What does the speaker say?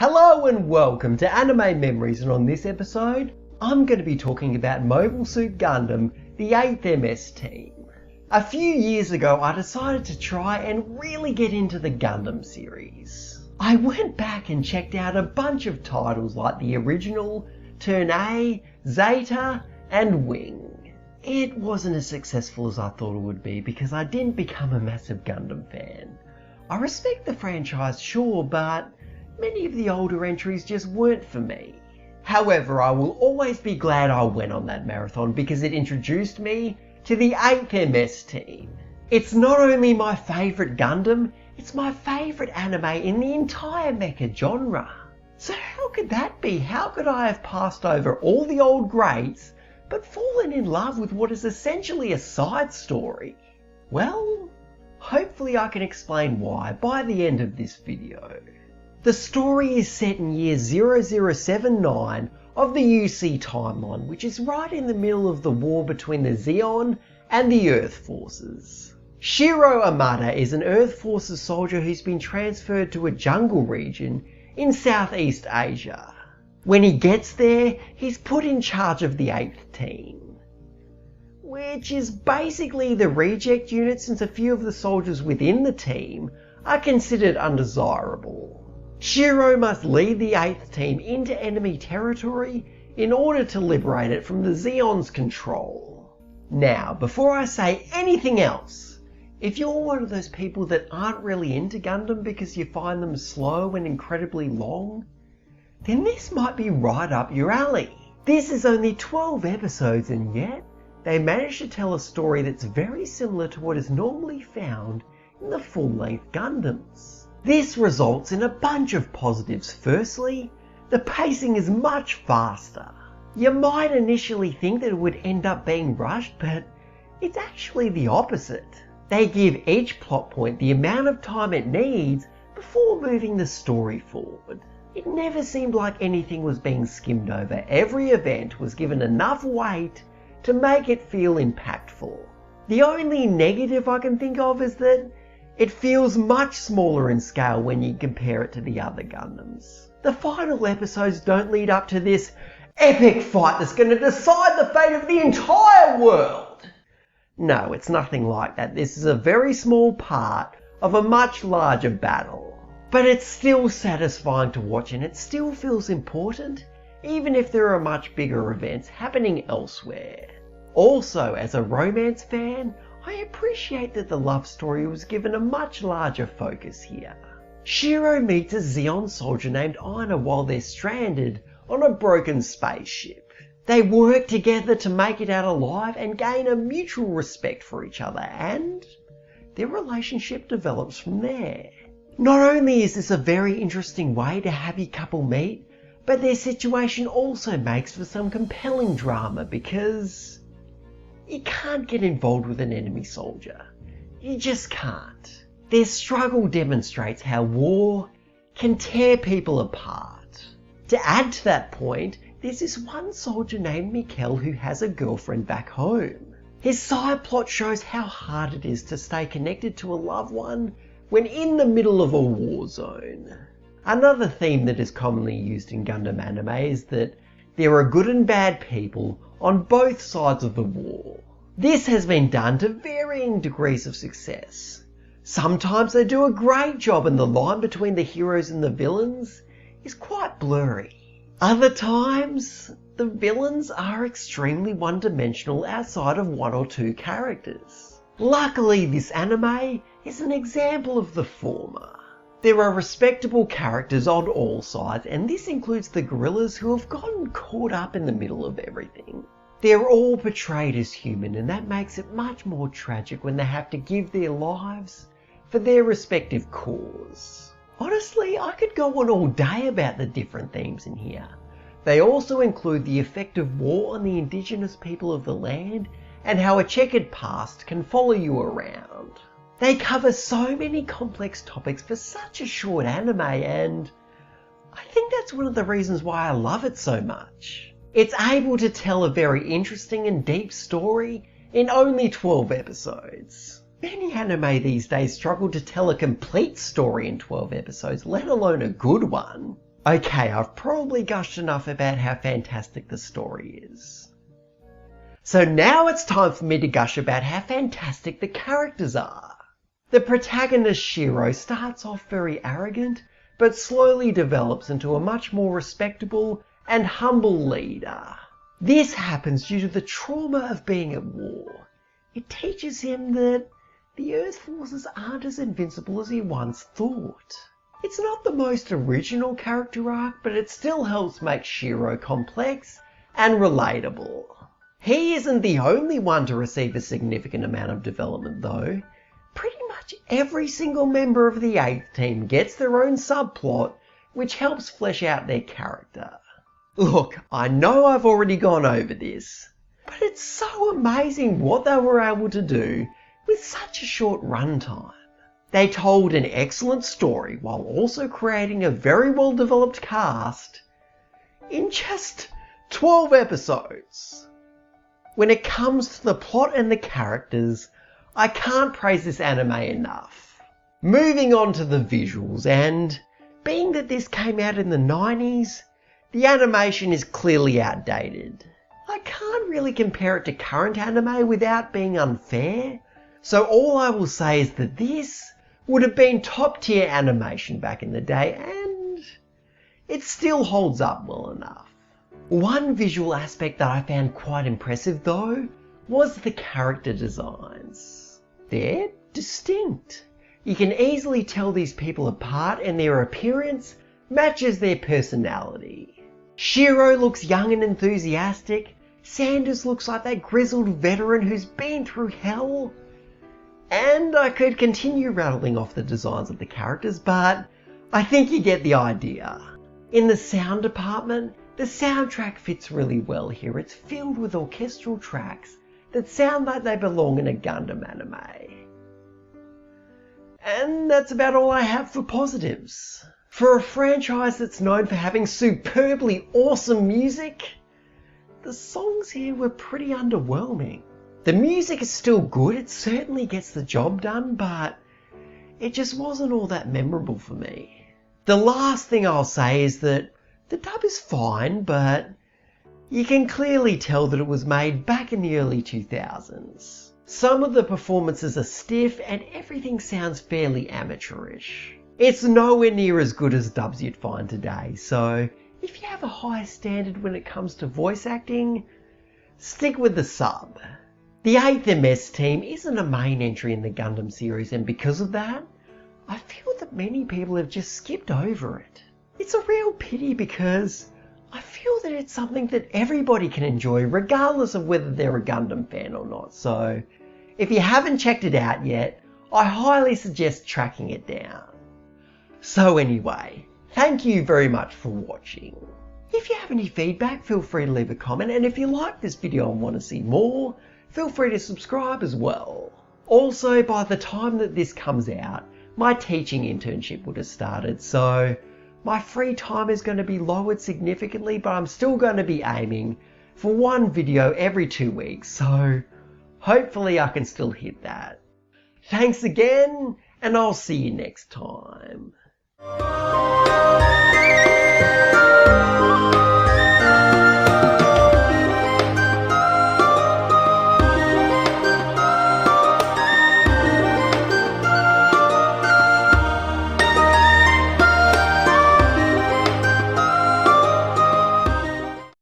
Hello and welcome to Anime Memories, and on this episode, I'm going to be talking about Mobile Suit Gundam, the 8th MS team. A few years ago, I decided to try and really get into the Gundam series. I went back and checked out a bunch of titles like the original, Turn A, Zeta, and Wing. It wasn't as successful as I thought it would be because I didn't become a massive Gundam fan. I respect the franchise, sure, but many of the older entries just weren't for me. However, I will always be glad I went on that marathon because it introduced me to the 8th MS team. It's not only my favourite Gundam, it's my favourite anime in the entire mecha genre. So how could that be? How could I have passed over all the old greats but fallen in love with what is essentially a side story? Well, hopefully I can explain why by the end of this video. The story is set in year 0079 of the UC timeline, which is right in the middle of the war between the Zeon and the Earth Forces. Shiro Amada is an Earth Forces soldier who's been transferred to a jungle region in Southeast Asia. When he gets there, he's put in charge of the 8th team, which is basically the reject unit since a few of the soldiers within the team are considered undesirable. Shiro must lead the 8th team into enemy territory in order to liberate it from the Zeon's control. Now, before I say anything else, if you're one of those people that aren't really into Gundam because you find them slow and incredibly long, then this might be right up your alley. This is only 12 episodes, and yet they managed to tell a story that's very similar to what is normally found in the full-length Gundams. This results in a bunch of positives. Firstly, the pacing is much faster. You might initially think that it would end up being rushed, but it's actually the opposite. They give each plot point the amount of time it needs before moving the story forward. It never seemed like anything was being skimmed over. Every event was given enough weight to make it feel impactful. The only negative I can think of is that it feels much smaller in scale when you compare it to the other Gundams. The final episodes don't lead up to this epic fight that's going to decide the fate of the entire world. No, it's nothing like that. This is a very small part of a much larger battle. But it's still satisfying to watch, and it still feels important, even if there are much bigger events happening elsewhere. Also, as a romance fan, I appreciate that the love story was given a much larger focus here. Shiro meets a Zeon soldier named Aina while they're stranded on a broken spaceship. They work together to make it out alive and gain a mutual respect for each other, and their relationship develops from there. Not only is this a very interesting way to have your couple meet, but their situation also makes for some compelling drama because you can't get involved with an enemy soldier. You just can't. Their struggle demonstrates how war can tear people apart. To add to that point, there's this one soldier named MacLeod who has a girlfriend back home. His side plot shows how hard it is to stay connected to a loved one when in the middle of a war zone. Another theme that is commonly used in Gundam anime is that there are good and bad people on both sides of the war. This has been done to varying degrees of success. Sometimes they do a great job and the line between the heroes and the villains is quite blurry. Other times, the villains are extremely one-dimensional outside of one or two characters. Luckily, this anime is an example of the former. There are respectable characters on all sides, and this includes the gorillas who have gotten caught up in the middle of everything. They're all portrayed as human, and that makes it much more tragic when they have to give their lives for their respective cause. Honestly, I could go on all day about the different themes in here. They also include the effect of war on the indigenous people of the land and how a checkered past can follow you around. They cover so many complex topics for such a short anime, and I think that's one of the reasons why I love it so much. It's able to tell a very interesting and deep story in only 12 episodes. Many anime these days struggle to tell a complete story in 12 episodes, let alone a good one. Okay, I've probably gushed enough about how fantastic the story is. So now it's time for me to gush about how fantastic the characters are. The protagonist Shiro starts off very arrogant, but slowly develops into a much more respectable and humble leader. This happens due to the trauma of being at war. It teaches him that the Earth forces aren't as invincible as he once thought. It's not the most original character arc, but it still helps make Shiro complex and relatable. He isn't the only one to receive a significant amount of development though. Pretty much every single member of the 8th team gets their own subplot, which helps flesh out their character. Look, I know I've already gone over this, but it's so amazing what they were able to do with such a short runtime. They told an excellent story while also creating a very well developed cast in just 12 episodes. When it comes to the plot and the characters, I can't praise this anime enough. Moving on to the visuals, and being that this came out in the 90s, the animation is clearly outdated. I can't really compare it to current anime without being unfair, so all I will say is that this would have been top tier animation back in the day, and it still holds up well enough. One visual aspect that I found quite impressive though was the character designs. They're distinct. You can easily tell these people apart, and their appearance matches their personality. Shiro looks young and enthusiastic. Sanders looks like that grizzled veteran who's been through hell. And I could continue rattling off the designs of the characters, but I think you get the idea. In the sound department, the soundtrack fits really well here. It's filled with orchestral tracks that sound like they belong in a Gundam anime. And that's about all I have for positives. For a franchise that's known for having superbly awesome music, the songs here were pretty underwhelming. The music is still good, it certainly gets the job done, but it just wasn't all that memorable for me. The last thing I'll say is that the dub is fine, but you can clearly tell that it was made back in the early 2000s. Some of the performances are stiff and everything sounds fairly amateurish. It's nowhere near as good as dubs you'd find today, so if you have a high standard when it comes to voice acting, stick with the sub. The 8th MS team isn't a main entry in the Gundam series, and because of that, I feel that many people have just skipped over it. It's a real pity because I feel that it's something that everybody can enjoy regardless of whether they're a Gundam fan or not, so if you haven't checked it out yet, I highly suggest tracking it down. So anyway, thank you very much for watching. If you have any feedback, feel free to leave a comment, and if you like this video and want to see more, feel free to subscribe as well. Also, by the time that this comes out, my teaching internship would have started, so my free time is going to be lowered significantly, but I'm still going to be aiming for one video every 2 weeks, so hopefully I can still hit that. Thanks again, and I'll see you next time.